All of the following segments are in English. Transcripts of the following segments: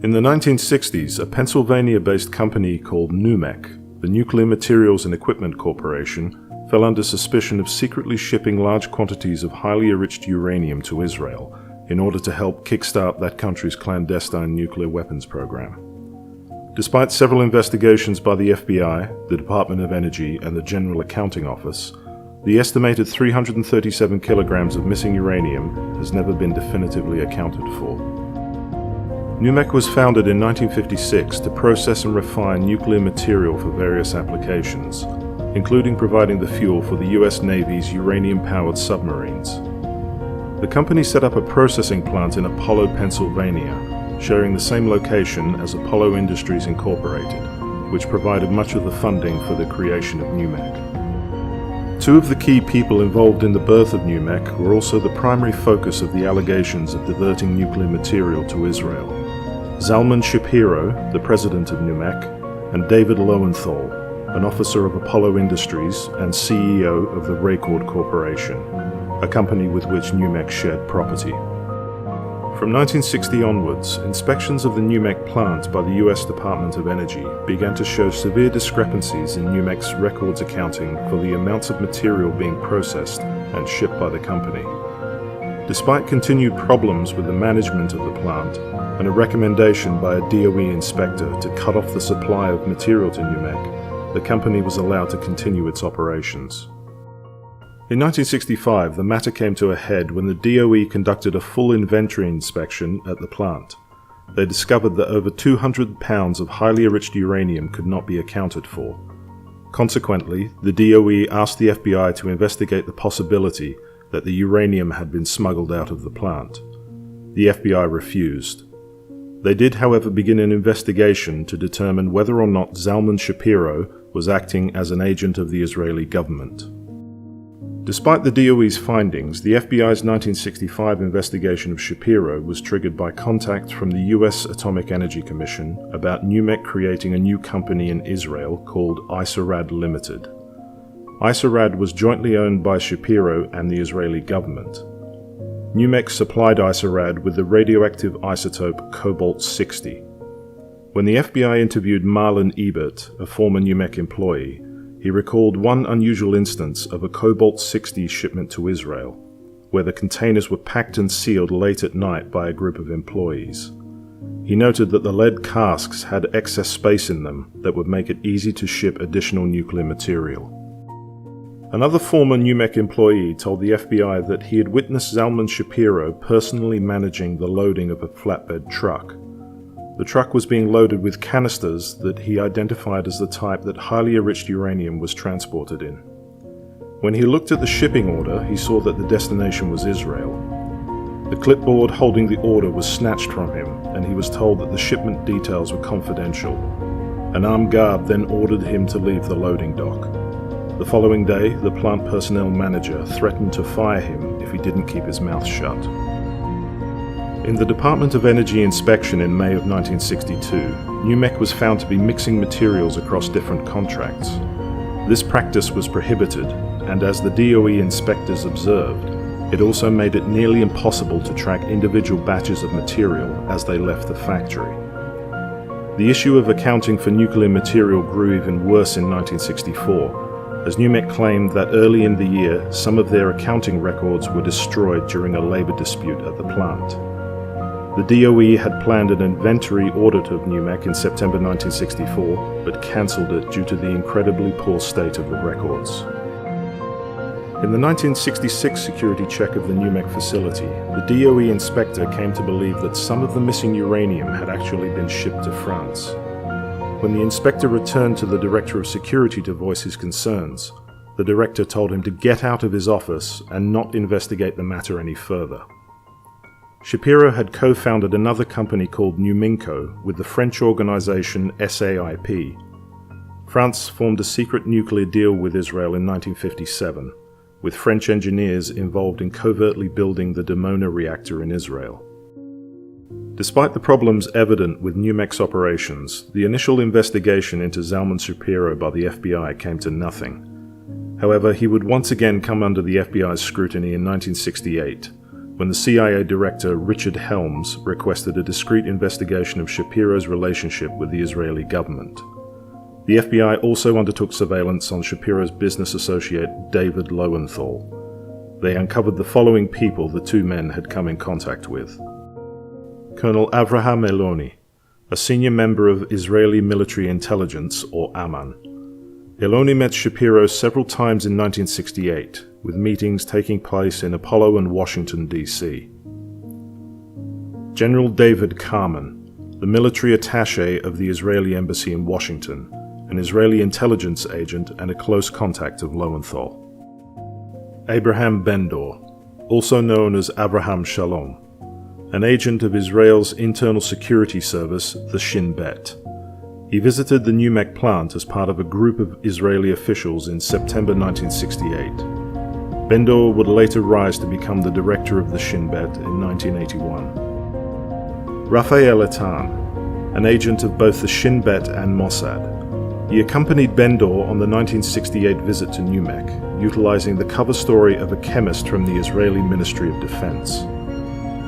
In the 1960s, a Pennsylvania-based company called NUMEC, the Nuclear Materials and Equipment Corporation, fell under suspicion of secretly shipping large quantities of highly enriched uranium to Israel in order to help kickstart that country's clandestine nuclear weapons program. Despite several investigations by the FBI, the Department of Energy, and the General Accounting Office, the estimated 337 kilograms of missing uranium has never been definitively accounted for. NUMEC was founded in 1956 to process and refine nuclear material for various applications, including providing the fuel for the U.S. Navy's uranium-powered submarines. The company set up a processing plant in Apollo, Pennsylvania, sharing the same location as Apollo Industries Incorporated, which provided much of the funding for the creation of NUMEC. Two of the key people involved in the birth of NUMEC were also the primary focus of the allegations of diverting nuclear material to Israel: Zalman Shapiro, the president of NUMEC, and David Lowenthal, an officer of Apollo Industries and CEO of the Raycord Corporation, a company with which NUMEC shared property. From 1960 onwards, inspections of the NUMEC plant by the U.S. Department of Energy began to show severe discrepancies in NUMEC's records accounting for the amounts of material being processed and shipped by the company. Despite continued problems with the management of the plant and a recommendation by a DOE inspector to cut off the supply of material to NUMEC, the company was allowed to continue its operations. In 1965, the matter came to a head when the DOE conducted a full inventory inspection at the plant. They discovered that over 200 pounds of highly enriched uranium could not be accounted for. Consequently, the DOE asked the FBI to investigate the possibility that the uranium had been smuggled out of the plant. The FBI refused. They did, however, begin an investigation to determine whether or not Zalman Shapiro was acting as an agent of the Israeli government. Despite the DOE's findings, the FBI's 1965 investigation of Shapiro was triggered by contact from the U.S. Atomic Energy Commission about NUMEC creating a new company in Israel called ISARAD Limited. ISARAD was jointly owned by Shapiro and the Israeli government. NUMEC supplied ISARAD with the radioactive isotope cobalt-60. When the FBI interviewed Marlon Ebert, a former NUMEC employee, he recalled one unusual instance of a cobalt-60 shipment to Israel, where the containers were packed and sealed late at night by a group of employees. He noted that the lead casks had excess space in them that would make it easy to ship additional nuclear material. Another former NUMEC employee told the FBI that he had witnessed Zalman Shapiro personally managing the loading of a flatbed truck. The truck was being loaded with canisters that he identified as the type that highly enriched uranium was transported in. When he looked at the shipping order, he saw that the destination was Israel. The clipboard holding the order was snatched from him, and he was told that the shipment details were confidential. An armed guard then ordered him to leave the loading dock. The following day, the plant personnel manager threatened to fire him if he didn't keep his mouth shut. In the Department of Energy inspection in May of 1962, NUMEC was found to be mixing materials across different contracts. This practice was prohibited, and as the DOE inspectors observed, it also made it nearly impossible to track individual batches of material as they left the factory. The issue of accounting for nuclear material grew even worse in 1964, as NUMEC claimed that early in the year some of their accounting records were destroyed during a labor dispute at the plant. The DOE had planned an inventory audit of NUMEC in September 1964, but cancelled it due to the incredibly poor state of the records. In the 1966 security check of the NUMEC facility, the DOE inspector came to believe that some of the missing uranium had actually been shipped to France. When the inspector returned to the Director of Security to voice his concerns, the director told him to get out of his office and not investigate the matter any further. Shapiro had co-founded another company called NUMENCO with the French organization SAIP. France formed a secret nuclear deal with Israel in 1957, with French engineers involved in covertly building the Dimona reactor in Israel. Despite the problems evident with NUMEC's operations, the initial investigation into Zalman Shapiro by the FBI came to nothing. However, he would once again come under the FBI's scrutiny in 1968, when the CIA director Richard Helms requested a discreet investigation of Shapiro's relationship with the Israeli government. The FBI also undertook surveillance on Shapiro's business associate David Lowenthal. They uncovered the following people the two men had come in contact with. Colonel Avraham Eloni, a senior member of Israeli military intelligence, or Amman. Eloni met Shapiro several times in 1968, with meetings taking place in Apollo and Washington, D.C. General David Carman, the military attaché of the Israeli embassy in Washington, an Israeli intelligence agent and a close contact of Lowenthal. Abraham Bendor, also known as Abraham Shalom, an agent of Israel's internal security service, the Shin Bet. He visited the NUMEC plant as part of a group of Israeli officials in September 1968. Bendor would later rise to become the director of the Shin Bet in 1981. Raphael Etan, an agent of both the Shin Bet and Mossad. He accompanied Bendor on the 1968 visit to NUMEC, utilizing the cover story of a chemist from the Israeli Ministry of Defense.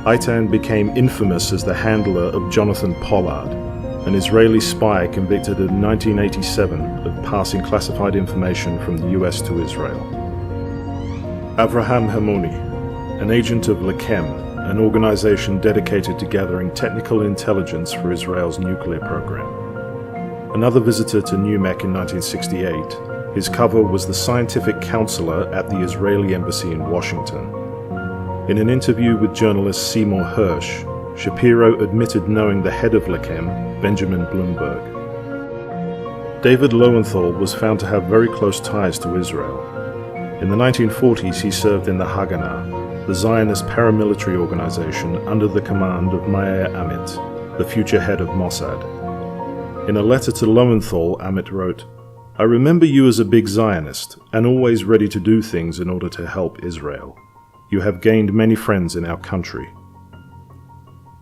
Eitan became infamous as the handler of Jonathan Pollard, an Israeli spy convicted in 1987 of passing classified information from the US to Israel. Avraham Hamoni, an agent of Lechem, an organization dedicated to gathering technical intelligence for Israel's nuclear program. Another visitor to NUMEC in 1968, his cover was the scientific counselor at the Israeli embassy in Washington. In an interview with journalist Seymour Hersh, Shapiro admitted knowing the head of Lechem, Benjamin Bloomberg. David Lowenthal was found to have very close ties to Israel. In the 1940s, he served in the Haganah, the Zionist paramilitary organization under the command of Meir Amit, the future head of Mossad. In a letter to Lowenthal, Amit wrote, "I remember you as a big Zionist, and always ready to do things in order to help Israel. You have gained many friends in our country."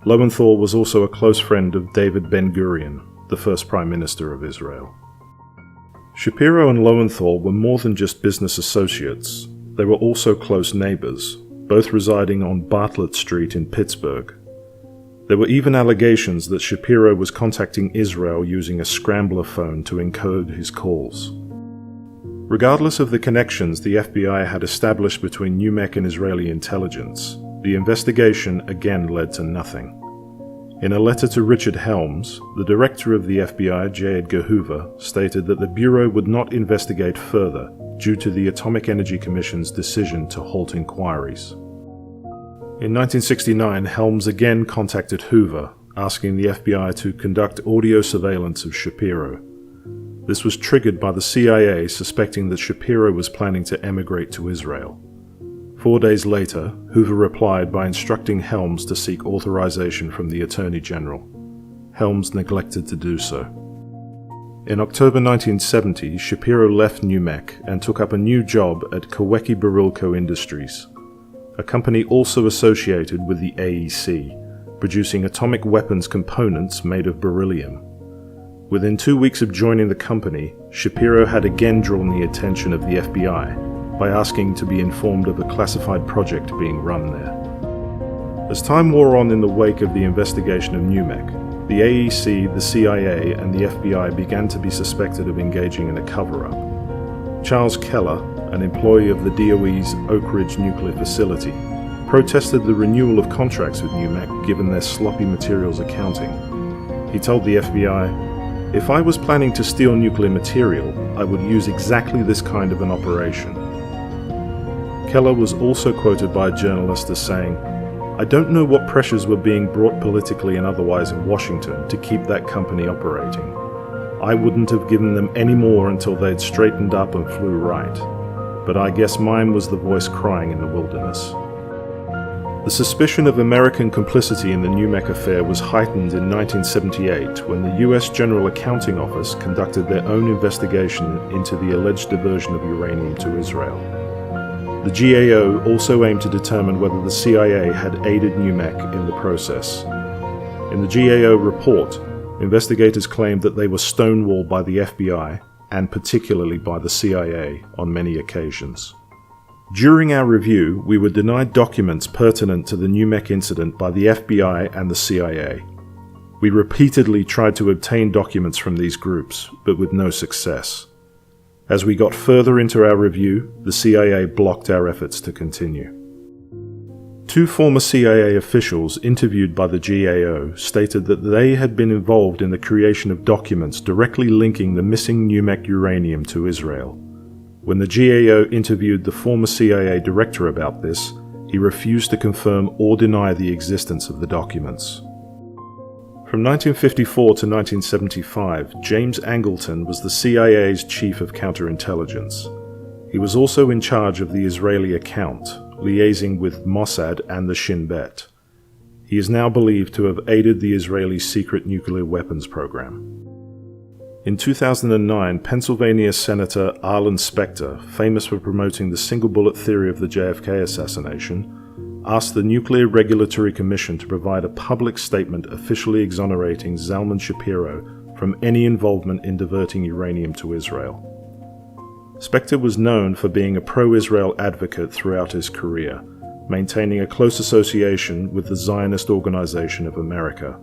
Lowenthal was also a close friend of David Ben-Gurion, the first Prime Minister of Israel. Shapiro and Lowenthal were more than just business associates. They were also close neighbors, both residing on Bartlett Street in Pittsburgh. There were even allegations that Shapiro was contacting Israel using a scrambler phone to encode his calls. Regardless of the connections the FBI had established between NUMEC and Israeli intelligence, the investigation again led to nothing. In a letter to Richard Helms, the director of the FBI, J. Edgar Hoover, stated that the Bureau would not investigate further due to the Atomic Energy Commission's decision to halt inquiries. In 1969, Helms again contacted Hoover, asking the FBI to conduct audio surveillance of Shapiro. This was triggered by the CIA suspecting that Shapiro was planning to emigrate to Israel. 4 days later, Hoover replied by instructing Helms to seek authorization from the Attorney General. Helms neglected to do so. In October 1970, Shapiro left NUMEC and took up a new job at Kawecki Barilko Industries, a company also associated with the AEC, producing atomic weapons components made of beryllium. Within 2 weeks of joining the company, Shapiro had again drawn the attention of the FBI by asking to be informed of a classified project being run there. As time wore on in the wake of the investigation of NUMEC, the AEC, the CIA, and the FBI began to be suspected of engaging in a cover-up. Charles Keller, an employee of the DOE's Oak Ridge nuclear facility, protested the renewal of contracts with NUMEC given their sloppy materials accounting. He told the FBI, "If I was planning to steal nuclear material, I would use exactly this kind of an operation." Keller was also quoted by a journalist as saying, "I don't know what pressures were being brought politically and otherwise in Washington to keep that company operating. I wouldn't have given them any more until they'd straightened up and flew right. But I guess mine was the voice crying in the wilderness." The suspicion of American complicity in the NUMEC affair was heightened in 1978 when the U.S. General Accounting Office conducted their own investigation into the alleged diversion of uranium to Israel. The GAO also aimed to determine whether the CIA had aided NUMEC in the process. In the GAO report, investigators claimed that they were stonewalled by the FBI and particularly by the CIA on many occasions. During our review, we were denied documents pertinent to the NUMEC incident by the FBI and the CIA. We repeatedly tried to obtain documents from these groups, but with no success. As we got further into our review, the CIA blocked our efforts to continue. Two former CIA officials interviewed by the GAO stated that they had been involved in the creation of documents directly linking the missing NUMEC uranium to Israel. When the GAO interviewed the former CIA director about this, he refused to confirm or deny the existence of the documents. From 1954 to 1975, James Angleton was the CIA's chief of counterintelligence. He was also in charge of the Israeli account, liaising with Mossad and the Shin Bet. He is now believed to have aided the Israeli secret nuclear weapons program. In 2009, Pennsylvania Senator Arlen Specter, famous for promoting the single-bullet theory of the JFK assassination, asked the Nuclear Regulatory Commission to provide a public statement officially exonerating Zalman Shapiro from any involvement in diverting uranium to Israel. Specter was known for being a pro-Israel advocate throughout his career, maintaining a close association with the Zionist Organization of America,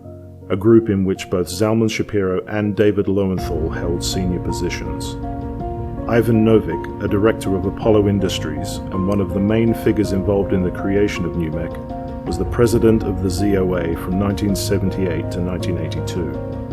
a group in which both Zalman Shapiro and David Lowenthal held senior positions. Ivan Novick, a director of Apollo Industries and one of the main figures involved in the creation of NUMEC, was the president of the ZOA from 1978 to 1982.